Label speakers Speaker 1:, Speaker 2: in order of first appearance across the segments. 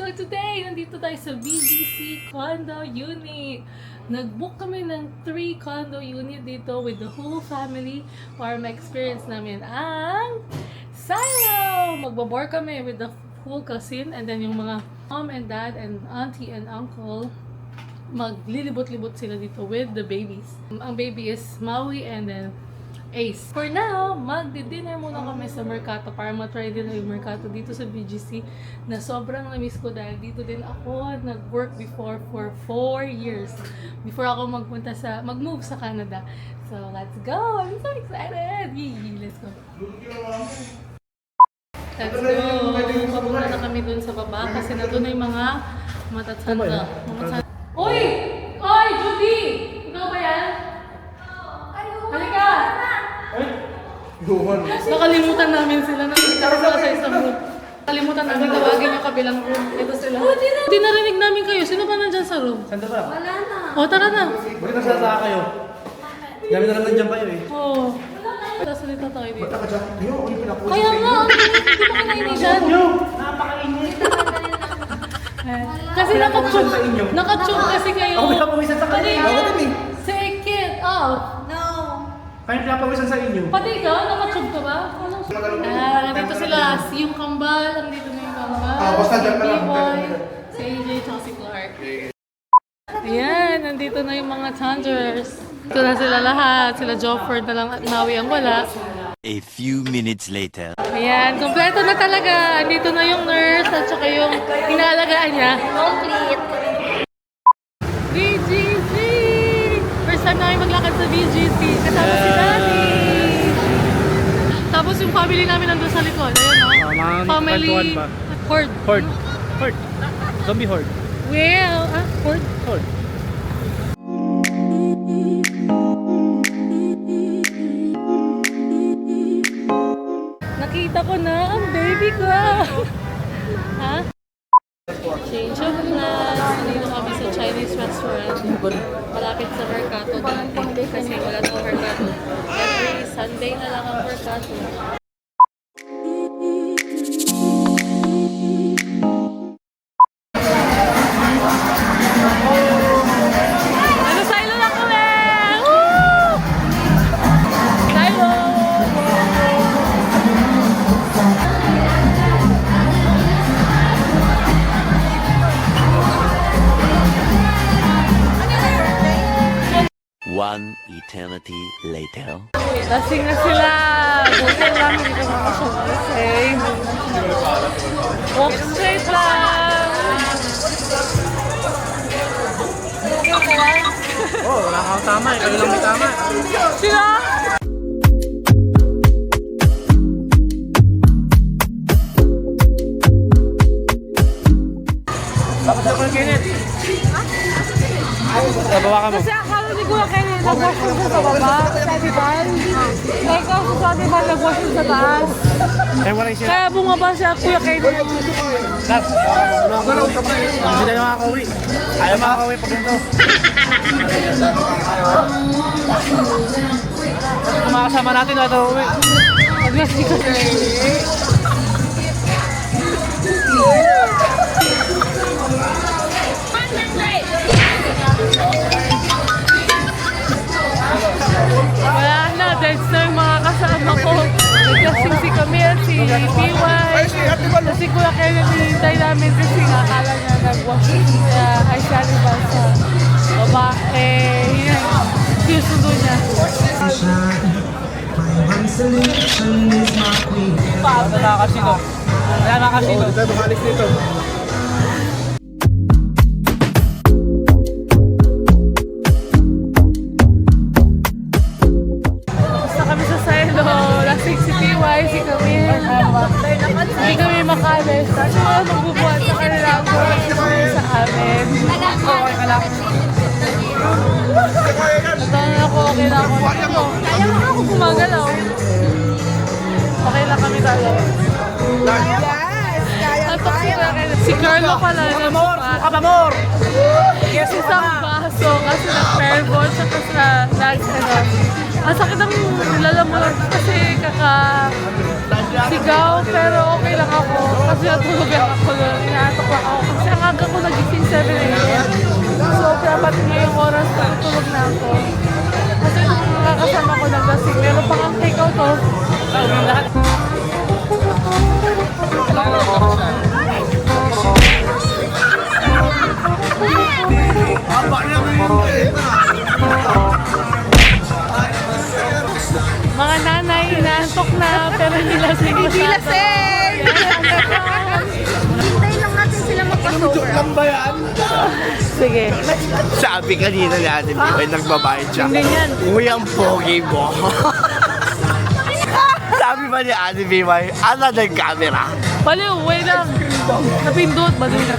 Speaker 1: So today, nandito tayo sa BGC Condo Unit. Nag-book kami ng 3 condo unit dito with the whole family para ma-experience namin ang Silo! Magbabor kami with the whole cousin and then yung mga mom and dad and auntie and uncle maglilibot-libot sila dito with the babies. Ang baby is Maui and then Ace. For now, magdi-dinner muna kami sa Mercato para matry din yung Mercato dito sa BGC na sobrang na-miss ko dahil dito din ako nag-work before for 4 years before ako mag-move sa Canada. So, let's go! I'm so excited! Yee! Let's go! Let's go! Papunta na kami dun sa baba kasi nandun na yung mga matatsanda. Uy! Oy! Judy! Ikaw ba yan? Halika! Nakalimutan namin sila. Nakita sila sa isang room. Nakalimutan namin tawagin yung kabilang room. Ito sila. Hindi narinig namin kayo. Sino ba nandyan sa room?
Speaker 2: Saan ba?
Speaker 3: Wala na.
Speaker 1: O, tara na.
Speaker 2: Bakit nagsasaka kayo? Dami na lang nandyan kayo eh.
Speaker 1: Oo. Sasalita tayo dito.
Speaker 2: Bata ka dyan. Ayaw, ako yung pinapusin.
Speaker 1: Kaya nga, hindi mo kinainig dyan.
Speaker 2: Napakainit.
Speaker 1: Kasi nakachug kasi kayo.
Speaker 2: Ako pinapawisan sa kanila. Ako din eh.
Speaker 1: Say it out.
Speaker 2: Kaya pinapawisan sa inyo.
Speaker 1: Pati ikaw, nakachug ka ba? Nandito sila. Si yung kambal. Nandito na yung kambal.
Speaker 2: Basta dyan ka lang.
Speaker 1: Si Boy, si AJ, tsaka si Clark. Ayan, nandito na yung mga Changers. Ito na sila lahat. Sila Jofford na lang at Maui ang wala.
Speaker 4: A few minutes later.
Speaker 1: Ayan, kompleto na talaga. Andito na yung nurse at saka yung inaalagaan niya.
Speaker 3: Complete.
Speaker 1: BGC! First time namin maglakad sa BGC. Kasama si Daddy. Tapos yung family namin nandun sa likod. Ayan o. Family. Horde.
Speaker 2: Horde. Zombie horde.
Speaker 1: Well, Horde?
Speaker 2: Horde.
Speaker 1: Nakita ko na ang baby ko. Ha? Change of plans. Nandito kami sa Chinese restaurant. Malapit sa Mercato dati. Kasi wala sa Mercato. Every Sunday na lang ang Mercato. Ano, Silo na kami! Woo! Silo!
Speaker 4: One eternity later.
Speaker 1: Lasing na sila! Buti lang, hindi ko makasya. Walk straight lang! Okay ka lang?
Speaker 2: Oh, wala kang tama eh. Kayo lang may tama.
Speaker 1: Sila?
Speaker 2: Tapos ako ng Kenneth. Bawa ka mo.
Speaker 1: Kasi akala ni Kuya Kenny, nag-wash room siya sa baba, sa diban. Ikaw sa diban, nag-wash room sa taas.
Speaker 2: Eh, wala siya.
Speaker 1: Kaya bumaba siya, Kuya Kenny.
Speaker 2: Nat, hindi tayo makakauwi. Ayaw makakauwi pag ganito. Kung makasama natin, wala tayo uwi.
Speaker 1: Nag-wash ni Kuya Kenny. Wala na, dahil na yung mga kasama ko. Naglasing si Camille, si PY. Si Kuya Kenny, hinintay namin kasi akala niya nag-wash siya. Ay, sali ba sa baba? Yun, sinusundo niya.
Speaker 2: Wala nakakasino. Wala nakakasino. Dito, tumalis dito.
Speaker 1: Lasing si PY, si Camille. Hindi kami makalis. Kasi mga magbubuhat sa kanila ang sa amin.
Speaker 2: Okay ka lang.
Speaker 1: Natawa ako, okay lang ako. Ayaw mo ako gumagalaw. Okay lang kami dalawa. Si Carlo pala.
Speaker 2: Amor! Amor!
Speaker 1: Yes, isang baso kasi nag-pairball siya kasi nag-ano. Ang sakit ang lalamunan kasi sigaw, pero okay lang ako. Kasi natulog lang ako doon. Inaantok lang ako. Kasi ang aga ko nagising 7 a.m. So, dapat ngayong oras natulog na ako. Kasi nung nakakasama ko naglasing, meron pang ang take-out to. Lahat. Mga nanay, inaantok na, pero hindi lasing masyado.
Speaker 3: Hindi lasing! Hintayin lang natin sila magpa-sober.
Speaker 1: Sige.
Speaker 2: Sabi kanina ni Ate Bibay, nagbabayad siya.
Speaker 1: Hindi yan.
Speaker 2: Uy, ang pogi mo. Sabi ba ni Ate Bibay, ano ng camera?
Speaker 1: Baliw, wait lang. Napindot, baliw na.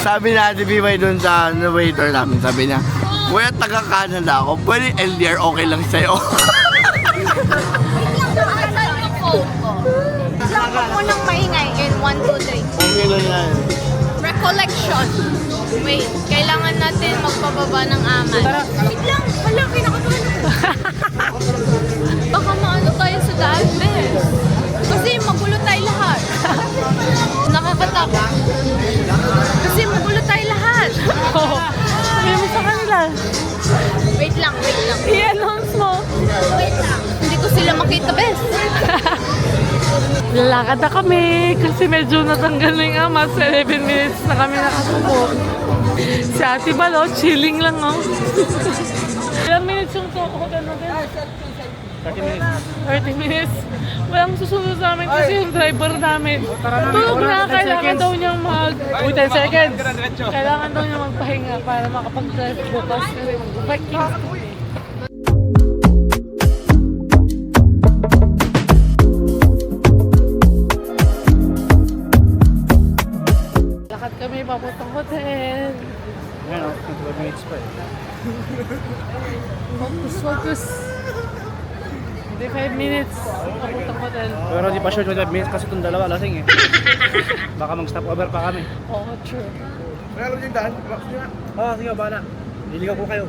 Speaker 2: Sabi ni Ate Bibay dun sa waiter namin, sabi niya, kuya, taga-Canada ako, pwede LDR okay lang sa'yo.
Speaker 3: Asan yung phone ko? Lang ko munang maingay in 1, 2, 3.
Speaker 2: Okay lang yan.
Speaker 3: Recollection. Wait, kailangan natin magpababa ng aman. Wait lang, hala, kinakatuhan ako. Baka maano tayo sa daan, bes. Kasi magulo tayo lahat. Nakakatakot. Kasi magulo tayo lahat.
Speaker 1: Sabi mo sa kanila.
Speaker 3: Wait lang, wait lang.
Speaker 1: I-announce mo.
Speaker 3: Wait lang. Hindi ko sila makita, bes.
Speaker 1: Lalakad na kami kasi medyo natanggal na yung amas. 11 minutes na kami nakasubo. Si Ate Balo, chilling lang, oh. Ilang minutes yung hotel natin? 30 minutes. Walang susunod sa amin kasi yung driver namin. Tulog na, kailangan daw niyang Uy, 10 seconds. Kailangan daw niyang magpahinga para makapag-drive bukas kasi mag-Vikings. Lakad kami papuntang hotel.
Speaker 2: Ngayon, 12 minutes pa eh.
Speaker 1: Focus, focus. Hindi 5 minutes. Papuntang hotel.
Speaker 2: Pero di pa sure 12 minutes kasi itong dalawa lasing eh. Baka mag-stop over pa kami.
Speaker 1: Oo, true.
Speaker 2: Meron yung daan. Sige, bala. Liligaw ko kayo.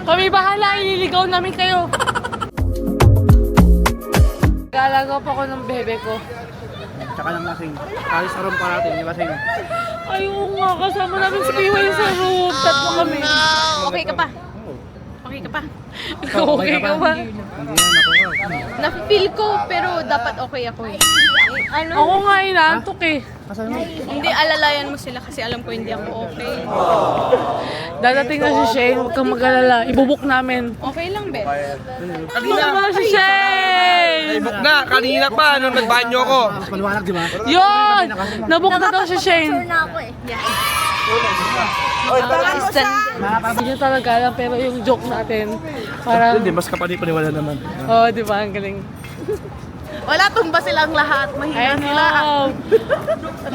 Speaker 1: Kami bahala, ililigaw namin kayo. Galagaw pa ko ng bebe ko.
Speaker 2: Tsaka ng lasing. Kali sa room pa natin, yung lasing.
Speaker 1: Ayun nga, kasama namin si Piway sa room. Tatlo kami.
Speaker 3: Okay ka pa? Okay ka pa?
Speaker 1: Okay ka ba?
Speaker 2: Hindi na ako.
Speaker 3: Na-feel ko, pero dapat okay ako eh. Ano?
Speaker 1: Ako nga inaantok eh.
Speaker 3: Hindi alalayan mo sila kasi alam ko hindi ako okay.
Speaker 1: Dadating na si Shane, huwag kang mag-alala. Ibubuk namin.
Speaker 3: Okay lang, be.
Speaker 1: Ibubuk na si Shane!
Speaker 5: Book na, kanina pa, nung nagbanyo ako.
Speaker 2: Mas maliwanag, di ba?
Speaker 1: Yun! Nabuk na daw si Shane.
Speaker 3: na ako eh. Yes.
Speaker 1: Hindi niya talaga alam, pero yung joke natin, parang,
Speaker 2: Hindi, mas kapani-paniwala naman.
Speaker 1: oh, di ba, ang galing.
Speaker 3: Wala, tumba silang lahat.
Speaker 1: I
Speaker 3: Mahina sila.
Speaker 1: know!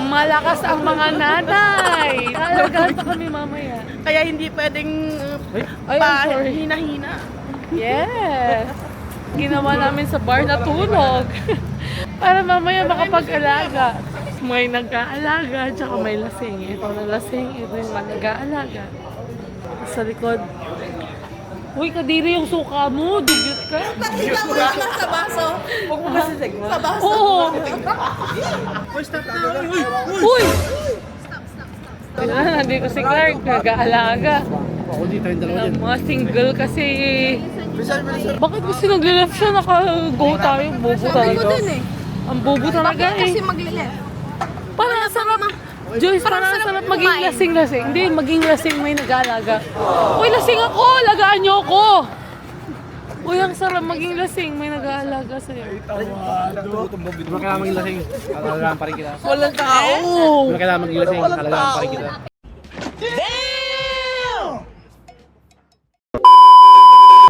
Speaker 1: Malakas ang mga nanay! Talagaan pa kami mamaya.
Speaker 3: Kaya hindi pwedeng
Speaker 1: Ay, I'm sorry.
Speaker 3: hina-hina.
Speaker 1: Yes! Ginawa namin sa bar na tulog. Para mamaya makapag-alaga. May nag-aalaga, tsaka may lasing. Ito na lasing, ito yung nag-aalaga. Sa likod. Uy, kadiri yung suka mo. Dugyot ka.
Speaker 3: Pakita mo lang sa baso. Huwag mo kasi sigma. Sa baso.
Speaker 1: Oo! Uy! Nandito si Clark, nag-aalaga.
Speaker 2: Ako di tayong dalawa dyan.
Speaker 1: Mga single kasi. Bakit kasi nag-left siya? Naka-go tayo. Bobo talaga. Ang bobo talaga eh.
Speaker 3: Kasi maglilit.
Speaker 1: Parang ang sarap. Joyce, parang ang sarap maging
Speaker 3: kumain.
Speaker 1: lasing-lasing. Hindi, maging lasing may nag-aalaga. Uy, lasing ako! Lagaan niyo ako! Uy, ang sarap maging lasing may nag-aalaga sa'yo.
Speaker 2: Di ba kailangan maging lasing? Alagaan pa rin kita.
Speaker 1: Walang tao!
Speaker 2: Di ba kailangan maging lasing? Alagaan pa rin kita.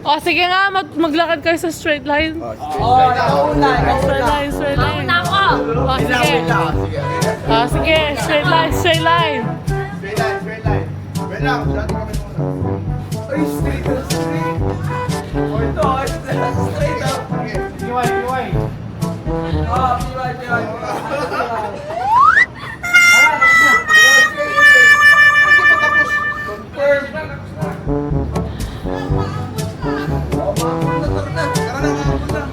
Speaker 1: O, sige nga, maglakad kayo sa straight line. Straight line, straight line.
Speaker 3: Nako!
Speaker 1: O, sige. O, sige, straight line, straight line.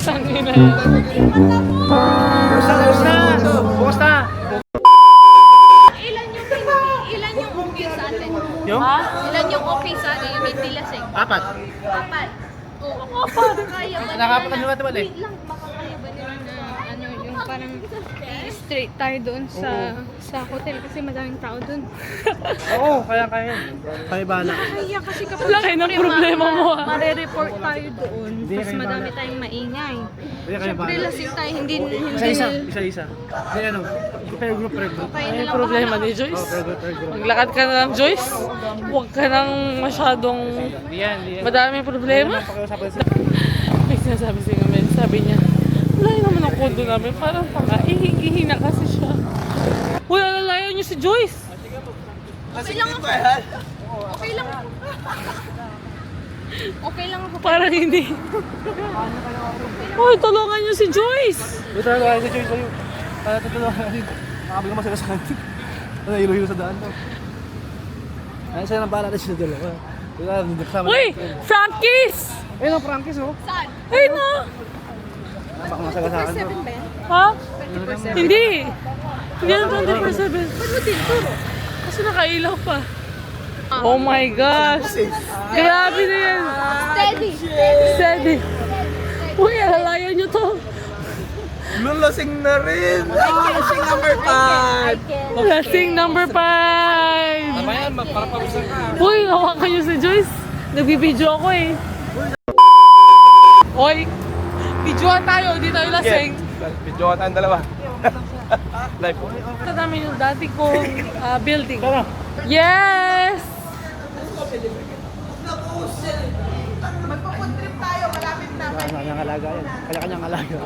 Speaker 1: Tangina.
Speaker 3: Ilan yung okay sa atin?
Speaker 1: Ha?
Speaker 3: Ilan yung okay sa atin? Yung hindi lasing?
Speaker 5: Apat.
Speaker 3: Apat. Oo,
Speaker 1: Apat.
Speaker 3: kaya ba
Speaker 5: Nakapataliwa
Speaker 3: nila
Speaker 5: naman eh.
Speaker 3: wait lang, makakaya ba nila na ano, yung parang straight tayo doon sa hotel kasi madaming tao doon.
Speaker 5: Oo, kaya. Kaya bala.
Speaker 3: Kaya kasi kapag
Speaker 1: Laki ng
Speaker 3: syempre,
Speaker 1: problema mo, ah.
Speaker 3: mare-report tayo doon.
Speaker 5: Hindi,
Speaker 3: Tapos
Speaker 5: kayo
Speaker 3: madami
Speaker 5: bahala.
Speaker 3: tayong maingay.
Speaker 5: Kaya
Speaker 3: Syempre
Speaker 5: bala.
Speaker 3: lasing tayo, hindi
Speaker 5: Isa-isa. Hindi ano, per group.
Speaker 3: Kaya
Speaker 1: May
Speaker 3: na lang
Speaker 1: problema
Speaker 3: bahala.
Speaker 1: ni Joyce.
Speaker 5: Per group.
Speaker 1: Maglakad ka na lang, Joyce. Huwag ka nang masyadong
Speaker 5: Diyan.
Speaker 1: madaming problema.
Speaker 5: Pakiusapan sa...
Speaker 1: May sinasabi si Mel, sabi niya, wala naman ang kondo namin, parang tanga, ihing-ihi na kasi siya. Uy, alalayan niyo si Joyce!
Speaker 3: Okay lang ako. Okay lang ako. Okay lang ako.
Speaker 1: Parang hindi. Uy, tulungan niyo si Joyce!
Speaker 5: Ito na tayo sa Joy sa'yo. Para tutulungan natin. Makabi ka masaya sa kantin. Ano, hilo-hilo sa daan to. Ay, sa'yo nang bahala na siya dalawa. Kasama
Speaker 1: Uy, Frankies!
Speaker 5: Ayun ang Frankis, oh.
Speaker 3: Saan?
Speaker 1: Ay, no!
Speaker 5: Baka masagasaan to.
Speaker 3: 7 ba yan?
Speaker 1: Ha? Hindi. Hindi yan 24/7.
Speaker 3: Ba't mo tinuturo?
Speaker 1: Kasi nakailaw pa. Oh my gosh! Grabe na yan!
Speaker 3: Steady.
Speaker 1: Steady! Uy, alalayan niyo to!
Speaker 2: Lulasing na rin! Lasing number 5!
Speaker 1: Lasing number 5!
Speaker 5: Tama yan, para pabusan ka.
Speaker 1: Uy, hawakan niyo si Joyce. Nagbibideo ako eh. Oy, videoan tayo, hindi tayo lasing.
Speaker 5: Video ka tayong dalawa. Live.
Speaker 1: Ito namin yung dati kong building. Yes!
Speaker 5: Kanya-kanyang alaga yan. Kanya-kanyang alaga.